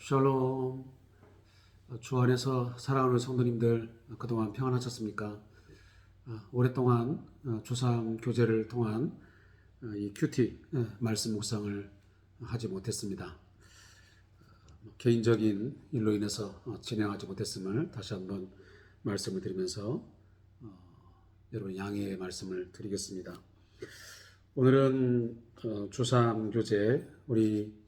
샬롬. 주 안에서 사랑하는 성도님들, 그동안 평안하셨습니까? 오랫동안 주삼 교제를 통한 이 큐티 말씀 묵상을 하지 못했습니다. 개인적인 일로 인해서 진행하지 못했음을 다시 한번 말씀을 드리면서 여러분 양해의 말씀을 드리겠습니다. 오늘은 주삼 교제, 우리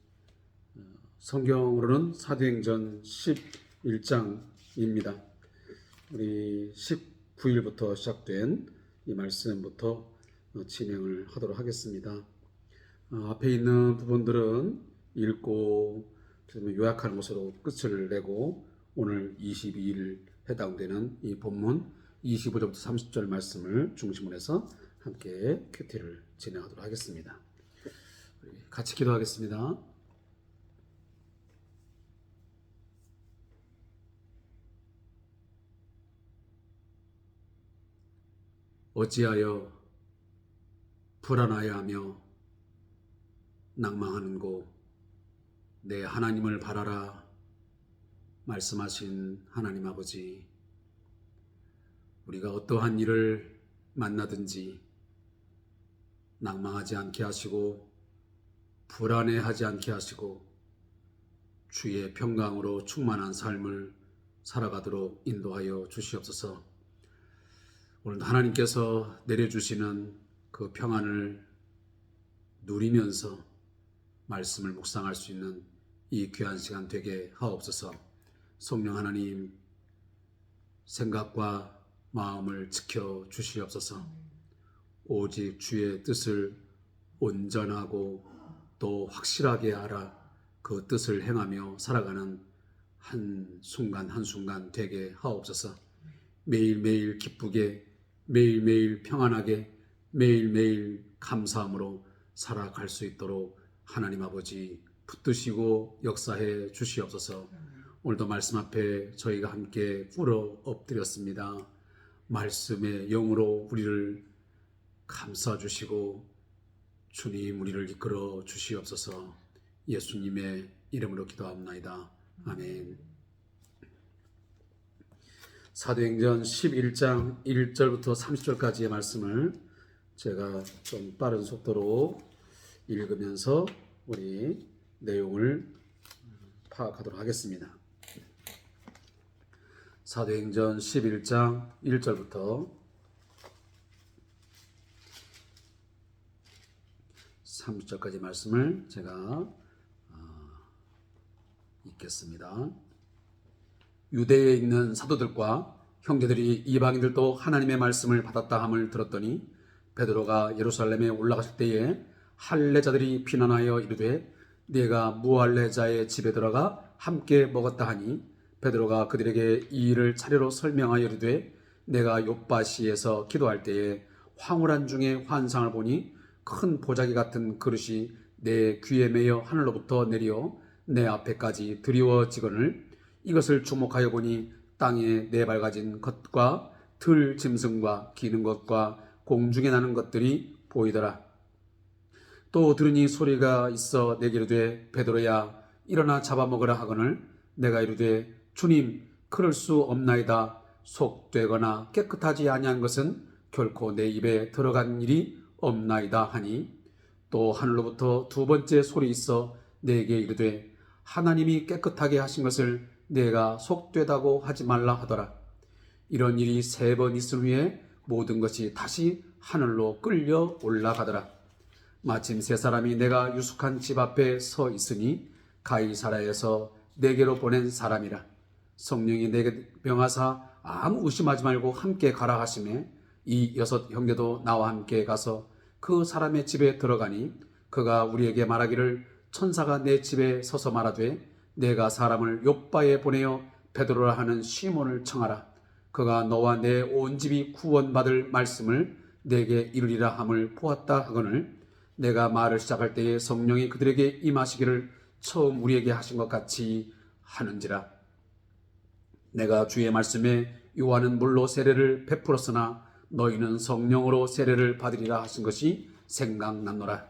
성경으로는 사도행전 11장입니다. 우리 19일부터 시작된 이 말씀부터 진행을 하도록 하겠습니다. 앞에 있는 부분들은 읽고 요약하는 것으로 끝을 내고 오늘 22일 해당되는 이 본문 25절부터 30절 말씀을 중심으로 해서 함께 큐티를 진행하도록 하겠습니다. 같이 기도하겠습니다. 어찌하여 불안하여하며 낭망하는고 내 하나님을 바라라 말씀하신 하나님 아버지, 우리가 어떠한 일을 만나든지 낭망하지 않게 하시고 불안해하지 않게 하시고 주의 평강으로 충만한 삶을 살아가도록 인도하여 주시옵소서. 오늘도 하나님께서 내려주시는 그 평안을 누리면서 말씀을 묵상할 수 있는 이 귀한 시간 되게 하옵소서. 성령 하나님, 생각과 마음을 지켜 주시옵소서. 오직 주의 뜻을 온전하고 또 확실하게 알아 그 뜻을 행하며 살아가는 한순간 한순간 되게 하옵소서. 매일매일 기쁘게, 매일매일 평안하게, 매일매일 감사함으로 살아갈 수 있도록 하나님 아버지 붙드시고 역사해 주시옵소서. 오늘도 말씀 앞에 저희가 함께 꿇어 엎드렸습니다. 말씀의 영으로 우리를 감싸 주시고 주님 우리를 이끌어 주시옵소서. 예수님의 이름으로 기도합나이다. 아멘. 사도행전 11장 1절부터 30절까지의 말씀을 제가 좀 빠른 속도로 읽으면서 우리 내용을 파악하도록 하겠습니다. 사도행전 11장 1절부터 30절까지 말씀을 제가 읽겠습니다. 유대에 있는 사도들과 형제들이 이방인들도 하나님의 말씀을 받았다 함을 들었더니 베드로가 예루살렘에 올라갔을 때에 할례자들이 비난하여 이르되 네가 무할례자의 집에 들어가 함께 먹었다 하니 베드로가 그들에게 이 일을 차례로 설명하여 이르되 내가 욥바시에서 기도할 때에 황홀한 중에 환상을 보니 큰 보자기 같은 그릇이 내 귀에 매여 하늘로부터 내려 내 앞에까지 드리워지거늘 이것을 주목하여 보니 땅에 네발가진 것과 들 짐승과 기는 것과 공중에 나는 것들이 보이더라. 또 들으니 소리가 있어 내게 이르되 베드로야 일어나 잡아먹으라 하거늘 내가 이르되 주님 그럴 수 없나이다. 속되거나 깨끗하지 아니한 것은 결코 내 입에 들어간 일이 없나이다 하니 또 하늘로부터 두 번째 소리 있어 내게 이르되 하나님이 깨끗하게 하신 것을 내가 속되다고 하지 말라 하더라. 이런 일이 3번 있은 후에 모든 것이 다시 하늘로 끌려 올라가더라. 마침 3사람이 내가 유숙한 집 앞에 서 있으니 가이사라에서 내게로 보낸 사람이라. 성령이 내게 명하사 아무 의심하지 말고 함께 가라 하시매 이 6 형제도 나와 함께 가서 그 사람의 집에 들어가니 그가 우리에게 말하기를 천사가 내 집에 서서 말하되 내가 사람을 욥바에 보내어 베드로라 하는 시몬을 청하라. 그가 너와 내 온 집이 구원받을 말씀을 내게 이르리라 함을 보았다 하거늘 내가 말을 시작할 때에 성령이 그들에게 임하시기를 처음 우리에게 하신 것 같이 하는지라. 내가 주의 말씀에 요한은 물로 세례를 베풀었으나 너희는 성령으로 세례를 받으리라 하신 것이 생각났노라.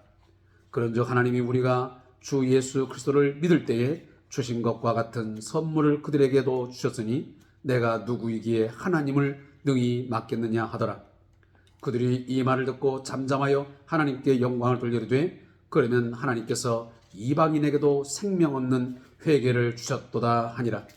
그런즉 하나님이 우리가 주 예수 그리스도를 믿을 때에 주신 것과 같은 선물을 그들에게도 주셨으니 내가 누구이기에 하나님을 능히 맡겠느냐 하더라. 그들이 이 말을 듣고 잠잠하여 하나님께 영광을 돌리되 그러면 하나님께서 이방인에게도 생명 없는 회개를 주셨도다 하니라.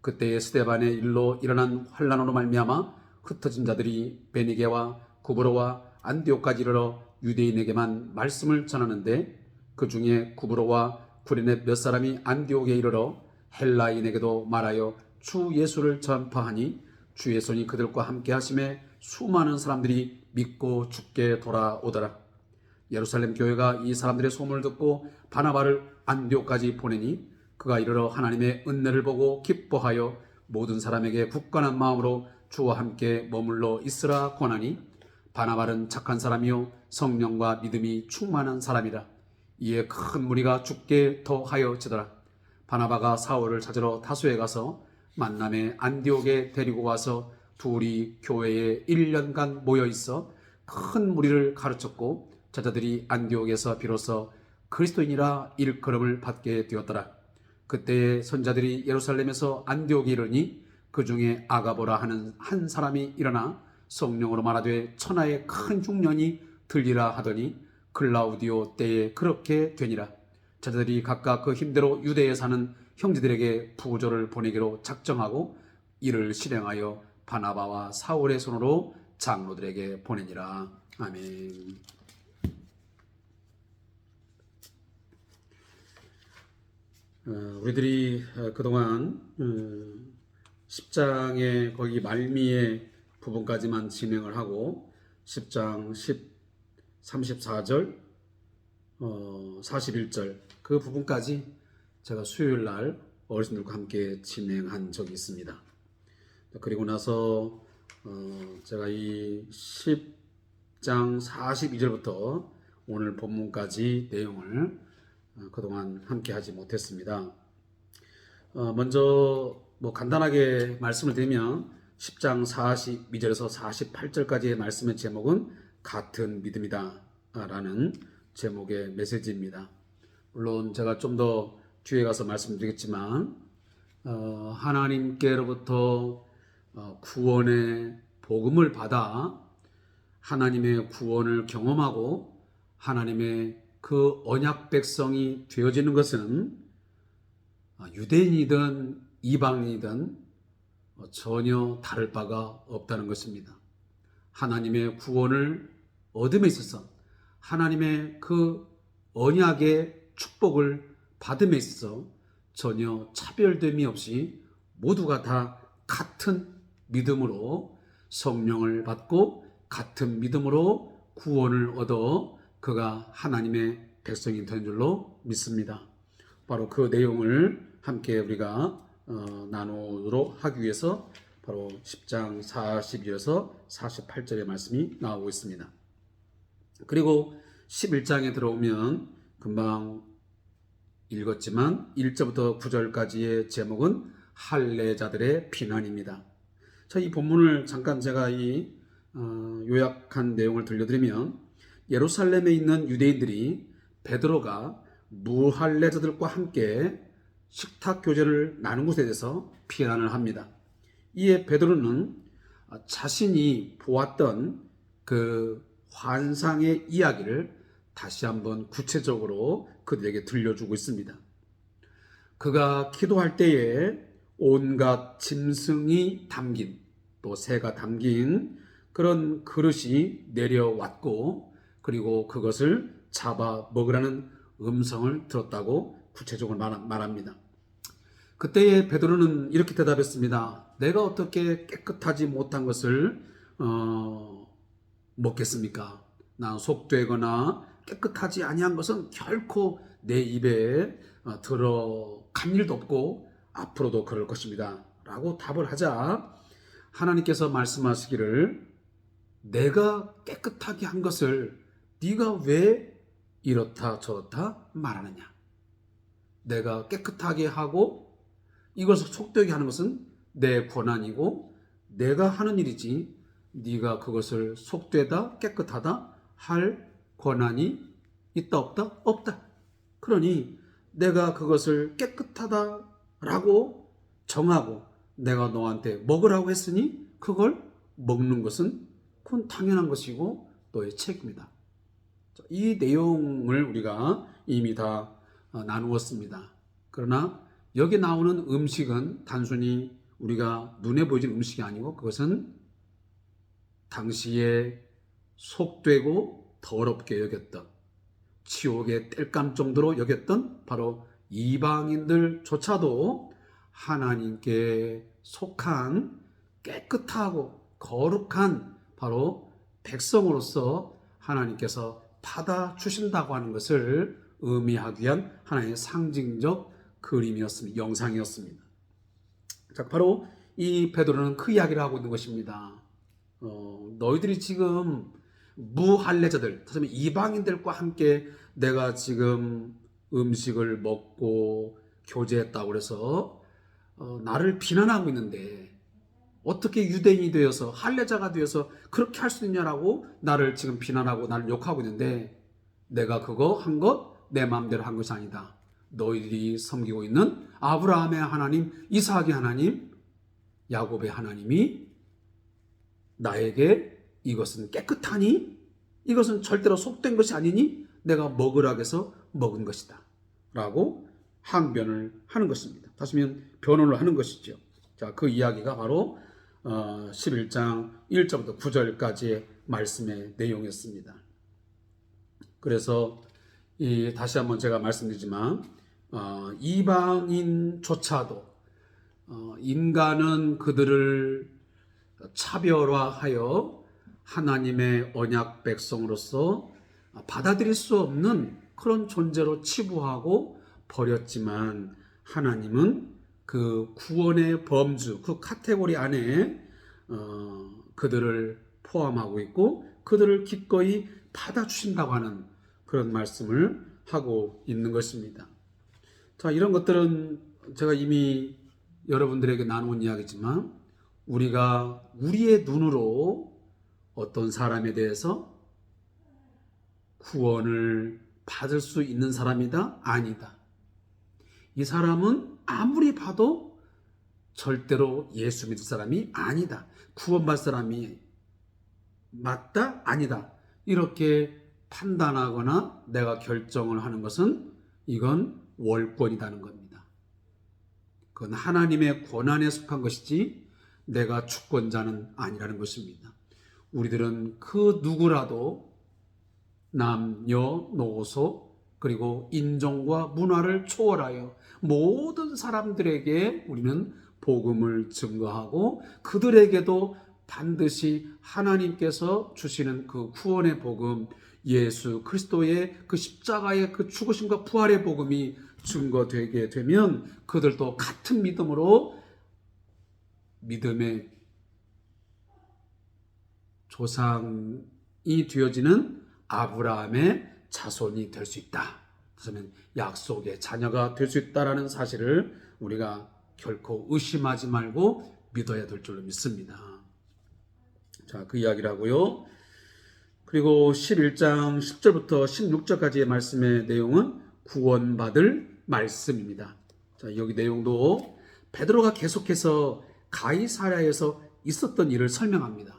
그때에 스데반의 일로 일어난 환란으로 말미암아 흩어진 자들이 베니게와 구브로와 안디옥까지 이르러 유대인에게만 말씀을 전하는데 그 중에 구브로와 구레네 몇 사람이 안디옥에 이르러 헬라인에게도 말하여 주 예수를 전파하니 주의 손이 그들과 함께 하심에 수많은 사람들이 믿고 주께 돌아오더라. 예루살렘 교회가 이 사람들의 소문을 듣고 바나바를 안디옥까지 보내니 그가 이르러 하나님의 은혜를 보고 기뻐하여 모든 사람에게 굳건한 마음으로 주와 함께 머물러 있으라 권하니 바나바는 착한 사람이요 성령과 믿음이 충만한 사람이라. 이에 큰 무리가 죽게 더하여 지더라. 바나바가 사울을 찾으러 다소에 가서 만남에 안디옥에 데리고 와서 둘이 교회에 1년간 모여 있어 큰 무리를 가르쳤고 저자들이 안디옥에서 비로소 그리스도인이라 일컬음을 받게 되었더라. 그때에 선자들이 예루살렘에서 안디옥에 이르니 그 중에 아가보라 하는 한 사람이 일어나 성령으로 말하되 천하의 큰 흉년이 들리라 하더니 클라우디오 때에 그렇게 되니라. 저자들이 각각 그 힘대로 유대에 사는 형제들에게 부조를 보내기로 작정하고 이를 실행하여 바나바와 사울의 손으로 장로들에게 보내니라. 아멘. 우리들이 그동안 10장의 거기 말미의 부분까지만 진행을 하고 10장 34절 41절 그 부분까지 제가 수요일날 어르신들과 함께 진행한 적이 있습니다. 그리고 나서 제가 이 10장 42절부터 오늘 본문까지 내용을 그동안 함께 하지 못했습니다. 먼저 간단하게 말씀을 드리면 10장 42절에서 48절까지의 말씀의 제목은 같은 믿음이다 라는 제목의 메시지입니다. 물론 제가 좀 더 뒤에 가서 말씀드리겠지만 하나님께로부터 구원의 복음을 받아 하나님의 구원을 경험하고 하나님의 그 언약 백성이 되어지는 것은 유대인이든 이방인이든 전혀 다를 바가 없다는 것입니다. 하나님의 구원을 얻음에 있어서 하나님의 그 언약의 축복을 받음에 있어서 전혀 차별됨이 없이 모두가 다 같은 믿음으로 성령을 받고 같은 믿음으로 구원을 얻어 그가 하나님의 백성이 된 줄로 믿습니다. 바로 그 내용을 함께 우리가 나누도록 하기 위해서 바로 10장 42절에서 48절의 말씀이 나오고 있습니다. 그리고 11장에 들어오면 금방 읽었지만 1절부터 9절까지의 제목은 할례자들의 비난입니다. 자, 이 본문을 잠깐 제가 요약한 내용을 들려드리면 예루살렘에 있는 유대인들이 베드로가 무할례자들과 함께 식탁 교제를 나눈 것에 대해서 비난을 합니다. 이에 베드로는 자신이 보았던 그 환상의 이야기를 다시 한번 구체적으로 그들에게 들려주고 있습니다. 그가 기도할 때에 온갖 짐승이 담긴 또 새가 담긴 그런 그릇이 내려왔고 그리고 그것을 잡아 먹으라는 음성을 들었다고 구체적으로 말합니다. 그때에 베드로는 이렇게 대답했습니다. 내가 어떻게 깨끗하지 못한 것을 먹겠습니까? 난 속되거나 깨끗하지 아니한 것은 결코 내 입에 들어간 일도 없고 앞으로도 그럴 것입니다 라고 답을 하자 하나님께서 말씀하시기를 내가 깨끗하게 한 것을 네가 왜 이렇다 저렇다 말하느냐. 내가 깨끗하게 하고 이것을 속되게 하는 것은 내 권한이고 내가 하는 일이지 네가 그것을 속되다 깨끗하다 할 권한이 있다 없다? 없다. 그러니 내가 그것을 깨끗하다라고 정하고 내가 너한테 먹으라고 했으니 그걸 먹는 것은 그건 당연한 것이고 너의 책임이다. 이 내용을 우리가 이미 다 나누었습니다. 그러나 여기 나오는 음식은 단순히 우리가 눈에 보이는 음식이 아니고 그것은 당시에 속되고 더럽게 여겼던, 지옥에 뗄감 정도로 여겼던 바로 이방인들조차도 하나님께 속한 깨끗하고 거룩한 바로 백성으로서 하나님께서 받아주신다고 하는 것을 의미하기 위한 하나의 상징적 그림이었습니다. 영상이었습니다. 자, 바로 이 베드로는 그 이야기를 하고 있는 것입니다. 너희들이 지금 무할례자들, 다시 이방인들과 함께 내가 지금 음식을 먹고 교제했다고 해서 나를 비난하고 있는데 어떻게 유대인이 되어서 할례자가 되어서 그렇게 할 수 있냐라고 나를 지금 비난하고 나를 욕하고 있는데 내가 그거 한 것 내 마음대로 한 것이 아니다. 너희들이 섬기고 있는 아브라함의 하나님, 이삭의 하나님, 야곱의 하나님이 나에게 이것은 깨끗하니 이것은 절대로 속된 것이 아니니 내가 먹으라고 해서 먹은 것이다 라고 항변을 하는 것입니다. 다시 말하면 변론을 하는 것이죠. 자, 그 이야기가 바로 11장 1절부터 9절까지의 말씀의 내용이었습니다. 그래서 다시 한번 제가 말씀드리지만 이방인조차도 인간은 그들을 차별화하여 하나님의 언약 백성으로서 받아들일 수 없는 그런 존재로 치부하고 버렸지만 하나님은 그 구원의 범주, 그 카테고리 안에 그들을 포함하고 있고 그들을 기꺼이 받아주신다고 하는 그런 말씀을 하고 있는 것입니다. 자, 이런 것들은 제가 이미 여러분들에게 나눈 이야기지만 우리가 우리의 눈으로 어떤 사람에 대해서 구원을 받을 수 있는 사람이다? 아니다. 이 사람은 아무리 봐도 절대로 예수 믿을 사람이 아니다. 구원받을 사람이 맞다? 아니다. 이렇게 판단하거나 내가 결정을 하는 것은 이건 월권이라는 겁니다. 그건 하나님의 권한에 속한 것이지 내가 주권자는 아니라는 것입니다. 우리들은 그 누구라도 남녀노소 그리고 인종과 문화를 초월하여 모든 사람들에게 우리는 복음을 증거하고 그들에게도 반드시 하나님께서 주시는 그 구원의 복음, 예수 그리스도의 그 십자가의 그 죽으심과 부활의 복음이 증거되게 되면 그들도 같은 믿음으로 믿음의 조상이 되어지는 아브라함의 자손이 될 수 있다. 그러면 약속의 자녀가 될 수 있다라는 사실을 우리가 결코 의심하지 말고 믿어야 될 줄로 믿습니다. 자, 그 이야기를 하고요. 그리고 11장 10절부터 16절까지의 말씀의 내용은 구원받을 말씀입니다. 자, 여기 내용도 베드로가 계속해서 가이사랴에서 있었던 일을 설명합니다.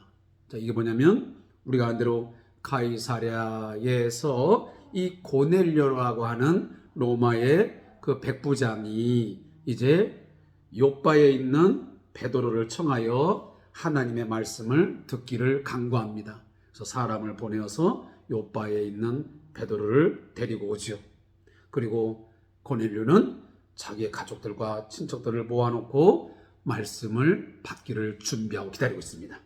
자, 이게 뭐냐면 우리가 한 대로 가이사랴에서 이 고넬료라고 하는 로마의 그 백부장이 이제 욥바에 있는 베드로를 청하여 하나님의 말씀을 듣기를 간구합니다. 그래서 사람을 보내어서 욥바에 있는 베드로를 데리고 오지요. 그리고 고넬료는 자기의 가족들과 친척들을 모아놓고 말씀을 받기를 준비하고 기다리고 있습니다.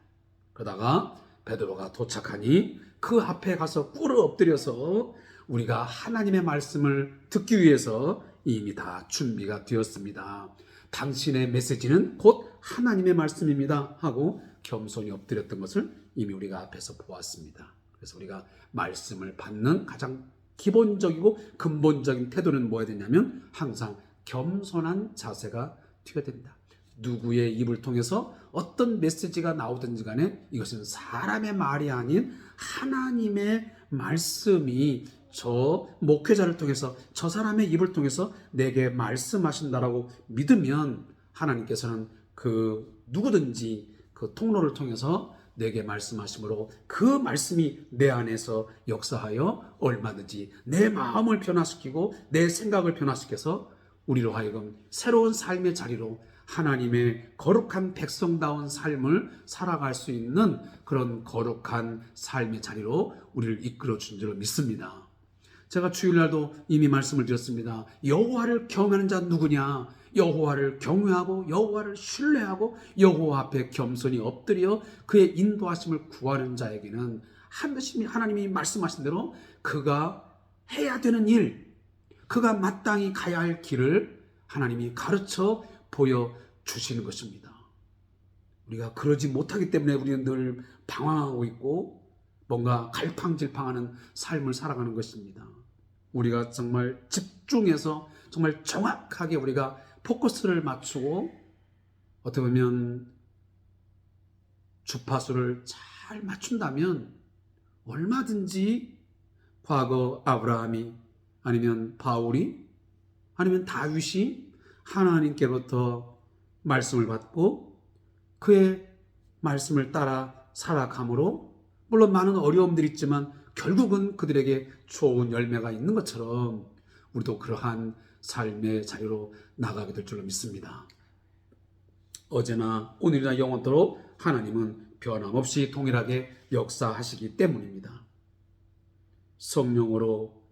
그러다가 베드로가 도착하니 그 앞에 가서 꿇어 엎드려서 우리가 하나님의 말씀을 듣기 위해서 이미 다 준비가 되었습니다. 당신의 메시지는 곧 하나님의 말씀입니다 하고 겸손히 엎드렸던 것을 이미 우리가 앞에서 보았습니다. 그래서 우리가 말씀을 받는 가장 기본적이고 근본적인 태도는 뭐야 되냐면 항상 겸손한 자세가 되어야 된다. 누구의 입을 통해서 어떤 메시지가 나오든지 간에 이것은 사람의 말이 아닌 하나님의 말씀이 저 목회자를 통해서 저 사람의 입을 통해서 내게 말씀하신다라고 믿으면 하나님께서는 그 누구든지 그 통로를 통해서 내게 말씀하심으로 그 말씀이 내 안에서 역사하여 얼마든지 내 마음을 변화시키고 내 생각을 변화시켜서 우리로 하여금 새로운 삶의 자리로 하나님의 거룩한 백성다운 삶을 살아갈 수 있는 그런 거룩한 삶의 자리로 우리를 이끌어 준 줄 믿습니다. 제가 주일날도 이미 말씀을 드렸습니다. 여호와를 경외하는 자 누구냐? 여호와를 경외하고 여호와를 신뢰하고 여호와 앞에 겸손히 엎드려 그의 인도하심을 구하는 자에게는 하나님이 말씀하신 대로 그가 해야 되는 일, 그가 마땅히 가야 할 길을 하나님이 가르쳐 보여주시는 것입니다. 우리가 그러지 못하기 때문에 우리는 늘 방황하고 있고 뭔가 갈팡질팡하는 삶을 살아가는 것입니다. 우리가 정말 집중해서 정말 정확하게 우리가 포커스를 맞추고 어떻게 보면 주파수를 잘 맞춘다면 얼마든지 과거 아브라함이 아니면 바울이 아니면 다윗이 하나님께로부터 말씀을 받고 그의 말씀을 따라 살아감으로 물론 많은 어려움들이 있지만 결국은 그들에게 좋은 열매가 있는 것처럼 우리도 그러한 삶의 자리로 나가게 될 줄로 믿습니다. 어제나 오늘이나 영원토록 하나님은 변함없이 동일하게 역사하시기 때문입니다. 성령으로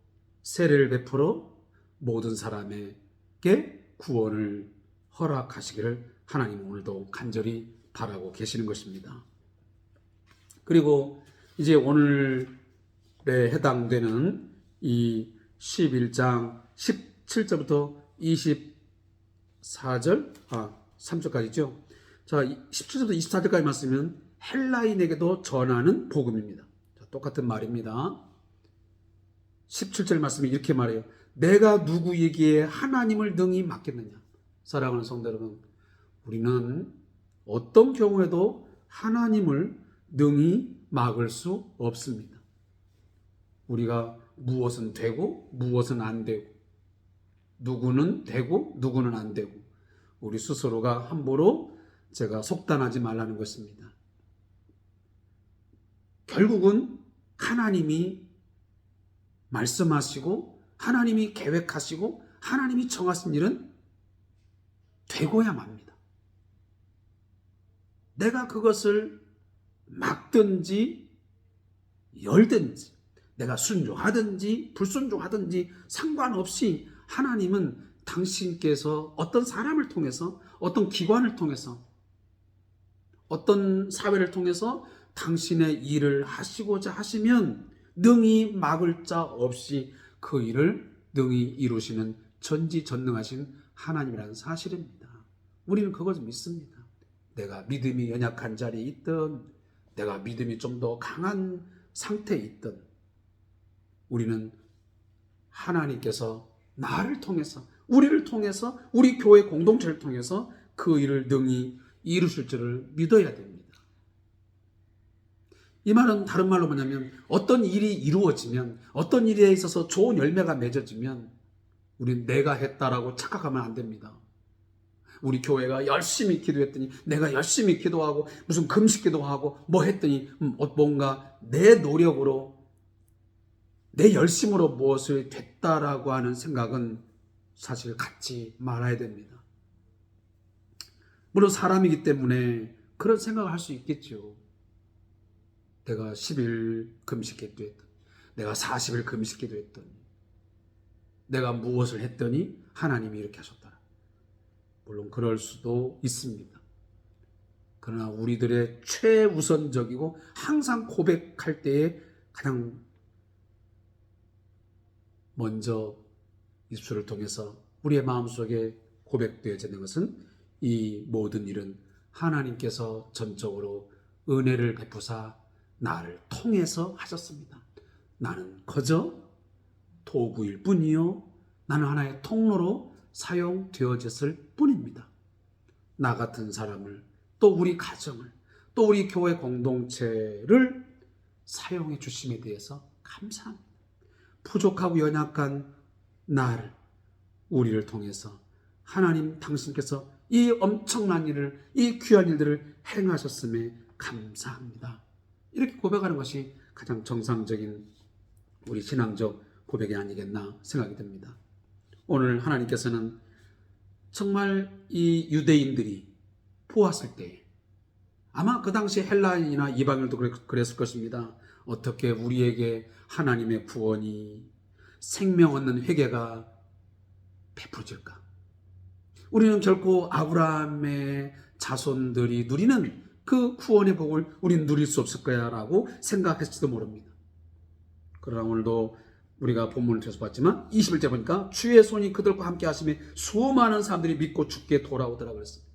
세례를 베풀어 모든 사람에게 구원을 허락하시기를 하나님 오늘도 간절히 바라고 계시는 것입니다. 그리고 이제 오늘에 해당되는 이 11장 17절부터 24절, 3절까지죠. 자, 17절부터 24절까지 말씀은 헬라인에게도 전하는 복음입니다. 자, 똑같은 말입니다. 17절 말씀이 이렇게 말해요. 내가 누구에게 하나님을 능히 맡겠느냐. 사랑하는 성도 여러분, 우리는 어떤 경우에도 하나님을 능히 막을 수 없습니다. 우리가 무엇은 되고 무엇은 안 되고 누구는 되고 누구는 안 되고 우리 스스로가 함부로 제가 속단하지 말라는 것입니다. 결국은 하나님이 말씀하시고 하나님이 계획하시고 하나님이 정하신 일은 되고야 맙니다. 내가 그것을 막든지 열든지 내가 순종하든지 불순종하든지 상관없이 하나님은 당신께서 어떤 사람을 통해서 어떤 기관을 통해서 어떤 사회를 통해서 당신의 일을 하시고자 하시면 능히 막을 자 없이 그 일을 능히 이루시는 전지전능하신 하나님이라는 사실입니다. 우리는 그것을 믿습니다. 내가 믿음이 연약한 자리에 있든 내가 믿음이 좀 더 강한 상태에 있든 우리는 하나님께서 나를 통해서 우리를 통해서 우리 교회 공동체를 통해서 그 일을 능히 이루실 줄을 믿어야 됩니다. 이 말은 다른 말로 뭐냐면 어떤 일이 이루어지면 어떤 일에 있어서 좋은 열매가 맺어지면 우리는 내가 했다라고 착각하면 안 됩니다. 우리 교회가 열심히 기도했더니 내가 열심히 기도하고 무슨 금식 기도하고 뭐 했더니 뭔가 내 노력으로 내 열심으로 무엇을 됐다라고 하는 생각은 사실 갖지 말아야 됩니다. 물론 사람이기 때문에 그런 생각을 할 수 있겠죠. 내가 10일 금식 기도했더니 내가 40일 금식 기도했더니 내가 무엇을 했더니 하나님이 이렇게 하셨더라. 물론 그럴 수도 있습니다. 그러나 우리들의 최우선적이고 항상 고백할 때에 가장 먼저 입술을 통해서 우리의 마음속에 고백되어지는 것은 이 모든 일은 하나님께서 전적으로 은혜를 베푸사 나를 통해서 하셨습니다. 나는 그저 도구일 뿐이요 나는 하나의 통로로 사용되어졌을 뿐입니다. 나 같은 사람을 또 우리 가정을 또 우리 교회 공동체를 사용해 주심에 대해서 감사합니다. 부족하고 연약한 나를, 우리를 통해서 하나님 당신께서 이 엄청난 일을, 이 귀한 일들을 행하셨음에 감사합니다. 이렇게 고백하는 것이 가장 정상적인 우리 신앙적 고백이 아니겠나 생각이 듭니다. 오늘 하나님께서는 정말 이 유대인들이 보았을 때, 아마 그 당시 헬라인이나 이방인도 그랬을 것입니다. 어떻게 우리에게 하나님의 구원이, 생명 얻는 회개가 베풀어질까? 우리는 결코 아브라함의 자손들이 누리는 그 구원의 복을 우리는 누릴 수 없을 거야 라고 생각했을지도 모릅니다. 그러나 오늘도 우리가 본문을 계속 봤지만 21절 보니까 주의 손이 그들과 함께 하심에 수많은 사람들이 믿고 주께 돌아오더라 그랬습니다.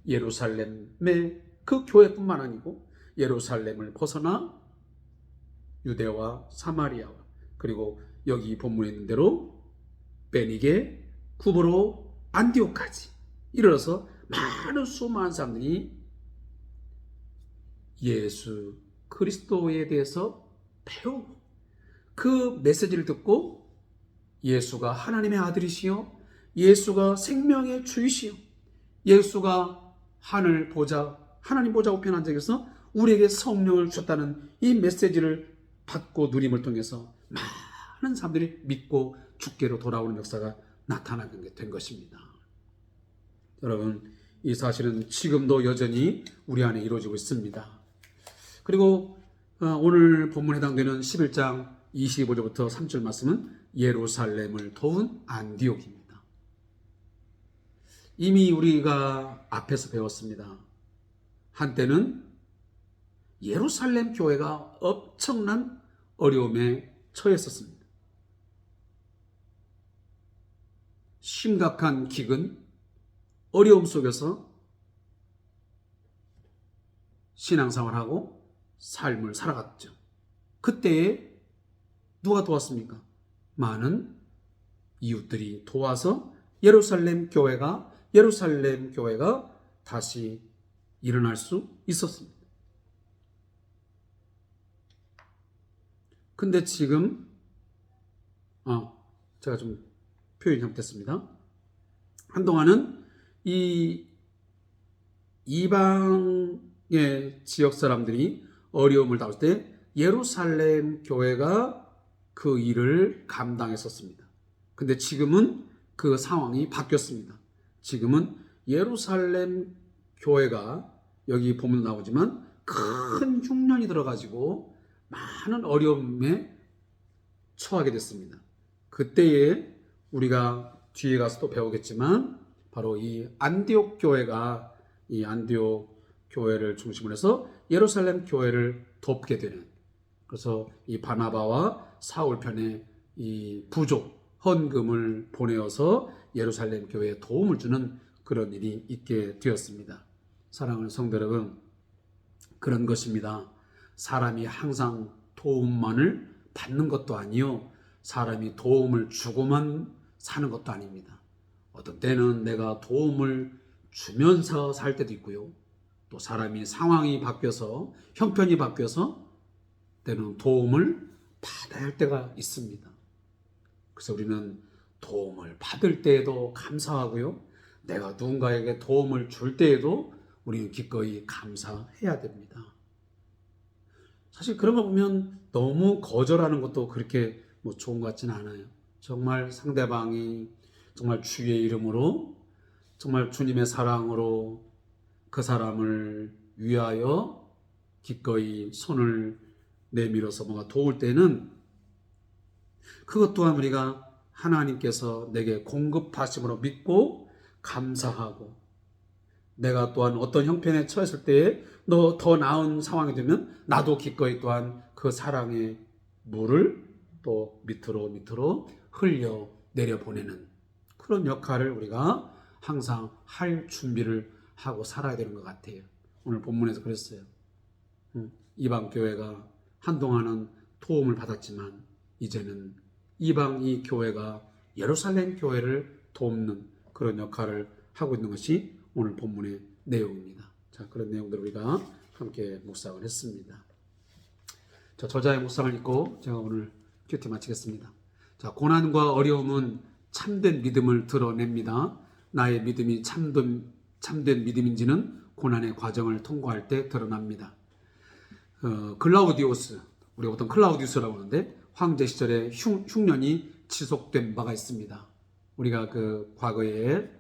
예루살렘의 그 교회뿐만 아니고 예루살렘을 벗어나 유대와 사마리아와, 그리고 여기 본문에 있는 대로 베니게, 구브로, 안디옥까지 이르러서 많은 수많은 사람들이 예수 그리스도에 대해서 배우고 그 메시지를 듣고 예수가 하나님의 아들이시요, 예수가 생명의 주이시요, 예수가 하늘 보좌, 하나님 보좌 우편 앉아 계셔서 우리에게 성령을 주셨다는 이 메시지를 받고 누림을 통해서 많은 사람들이 믿고 주께로 돌아오는 역사가 나타나게 된 것입니다. 여러분, 이 사실은 지금도 여전히 우리 안에 이루어지고 있습니다. 그리고 오늘 본문에 해당되는 11장 25절부터 3절 말씀은 예루살렘을 도운 안디옥입니다. 이미 우리가 앞에서 배웠습니다. 한때는 예루살렘 교회가 엄청난 어려움에 처했었습니다. 심각한 기근, 어려움 속에서 신앙생활하고 삶을 살아갔죠. 그때에 누가 도왔습니까? 많은 이웃들이 도와서 예루살렘 교회가 다시 일어날 수 있었습니다. 근데 지금 제가 좀 표현이 잘못됐습니다. 한동안은 이 이방의 지역 사람들이 어려움을 당할 때 예루살렘 교회가 그 일을 감당했었습니다. 근데 지금은 그 상황이 바뀌었습니다. 지금은 예루살렘 교회가 여기 보면 나오지만 큰 흉년이 들어가지고 많은 어려움에 처하게 됐습니다. 그때에 우리가 뒤에 가서 또 배우겠지만 바로 이 안디옥 교회가 이 안디옥 교회를 중심으로 해서 예루살렘 교회를 돕게 되는, 그래서 이 바나바와 사울 편에 이 부족 헌금을 보내어서 예루살렘 교회에 도움을 주는 그런 일이 있게 되었습니다. 사랑하는 성도 여러분, 그런 것입니다. 사람이 항상 도움만을 받는 것도 아니요, 사람이 도움을 주고만 사는 것도 아닙니다. 어떤 때는 내가 도움을 주면서 살 때도 있고요, 또 사람이 상황이 바뀌어서 형편이 바뀌어서 때는 도움을 받아야 할 때가 있습니다. 그래서 우리는 도움을 받을 때에도 감사하고요, 내가 누군가에게 도움을 줄 때에도 우리는 기꺼이 감사해야 됩니다. 사실 그런 거 보면 너무 거절하는 것도 그렇게 좋은 것 같지는 않아요. 정말 상대방이 정말 주의 이름으로, 정말 주님의 사랑으로 그 사람을 위하여 기꺼이 손을 내밀어서 뭔가 도울 때는 그것 또한 우리가 하나님께서 내게 공급하심으로 믿고 감사하고, 내가 또한 어떤 형편에 처했을 때에 너 더 나은 상황이 되면 나도 기꺼이 또한 그 사랑의 물을 또 밑으로 흘려 내려보내는 그런 역할을 우리가 항상 할 준비를 하고 살아야 되는 것 같아요. 오늘 본문에서 그랬어요. 이방 교회가 한동안은 도움을 받았지만 이제는 이방 이 교회가 예루살렘 교회를 돕는 그런 역할을 하고 있는 것이 오늘 본문의 내용입니다. 자, 그런 내용들을 우리가 함께 묵상을 했습니다. 자, 저자의 묵상을 읽고 제가 오늘 큐티 마치겠습니다. 자, 고난과 어려움은 참된 믿음을 드러냅니다. 나의 믿음이 참된 믿음인지는 고난의 과정을 통과할 때 드러납니다. 글라우디우스, 우리가 보통 클라우디우스라고 하는데 황제 시절에 흉년이 지속된 바가 있습니다. 우리가 그 과거의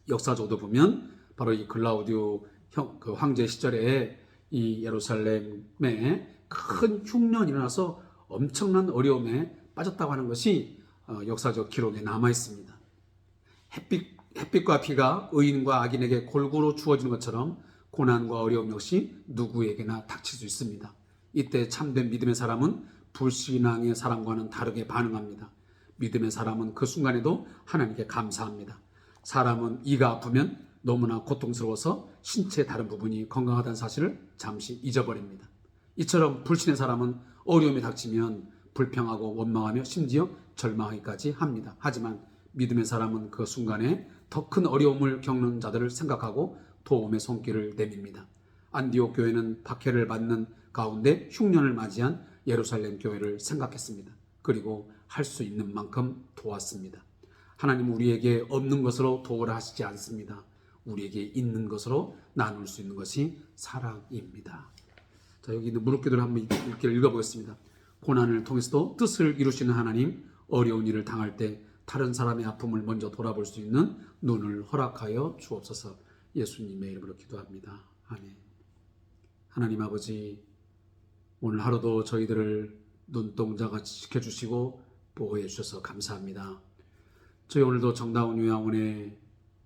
역사적으로 보면 바로 이 그 황제 시절에 이 예루살렘에 큰 흉년이 일어나서 엄청난 어려움에 빠졌다고 하는 것이 역사적 기록에 남아 있습니다. 햇빛과 비가 의인과 악인에게 골고루 주어지는 것처럼 고난과 어려움 역시 누구에게나 닥칠 수 있습니다. 이때 참된 믿음의 사람은 불신앙의 사람과는 다르게 반응합니다. 믿음의 사람은 그 순간에도 하나님께 감사합니다. 사람은 이가 아프면 너무나 고통스러워서 신체의 다른 부분이 건강하다는 사실을 잠시 잊어버립니다. 이처럼 불신의 사람은 어려움이 닥치면 불평하고 원망하며 심지어 절망하기까지 합니다. 하지만 믿음의 사람은 그 순간에 더 큰 어려움을 겪는 자들을 생각하고 도움의 손길을 내밉니다. 안디옥 교회는 박해를 받는 가운데 흉년을 맞이한 예루살렘 교회를 생각했습니다. 그리고 할 수 있는 만큼 도왔습니다. 하나님 우리에게 없는 것으로 도우라 하시지 않습니다. 우리에게 있는 것으로 나눌 수 있는 것이 사랑입니다. 자, 여기 있는 무릎기도를 한번 읽어보겠습니다. 고난을 통해서도 뜻을 이루시는 하나님, 어려운 일을 당할 때 다른 사람의 아픔을 먼저 돌아볼 수 있는 눈을 허락하여 주옵소서. 예수님의 이름으로 기도합니다. 아멘. 하나님 아버지, 오늘 하루도 저희들을 눈동자같이 지켜주시고 보호해 주셔서 감사합니다. 저희 오늘도 정다운 요양원의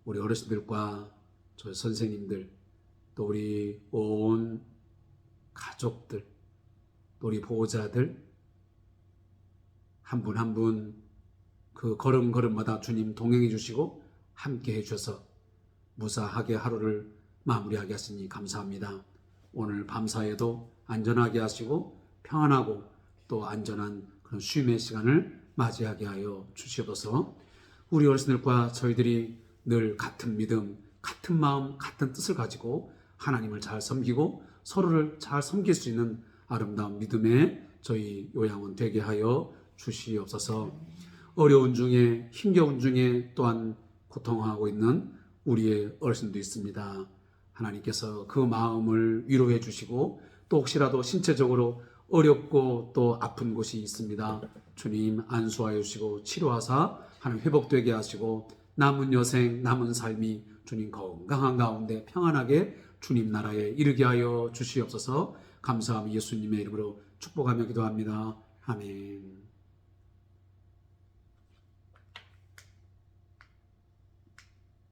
우리 어르신들과 저희 선생님들, 또 우리 온 가족들, 또 우리 보호자들 한 분 한 분 그 걸음걸음마다 주님 동행해 주시고 함께 해 주셔서 무사하게 하루를 마무리하게 하시니 감사합니다. 오늘 밤사이에도 안전하게 하시고 평안하고 또 안전한 그런 쉼의 시간을 맞이하게 하여 주시옵소서. 우리 어르신들과 저희들이 늘 같은 믿음, 같은 마음, 같은 뜻을 가지고 하나님을 잘 섬기고 서로를 잘 섬길 수 있는 아름다운 믿음의 저희 요양원 되게 하여 주시옵소서. 어려운 중에 힘겨운 중에 또한 고통하고 있는 우리의 어르신도 있습니다. 하나님께서 그 마음을 위로해 주시고 또 혹시라도 신체적으로 어렵고 또 아픈 곳이 있습니다. 주님 안수하여 주시고 치료하사 하나님 회복되게 하시고 남은 여생 남은 삶이 주님 건강한 가운데 평안하게 주님 나라에 이르게 하여 주시옵소서. 감사하며 예수님의 이름으로 축복하며 기도합니다. 아멘.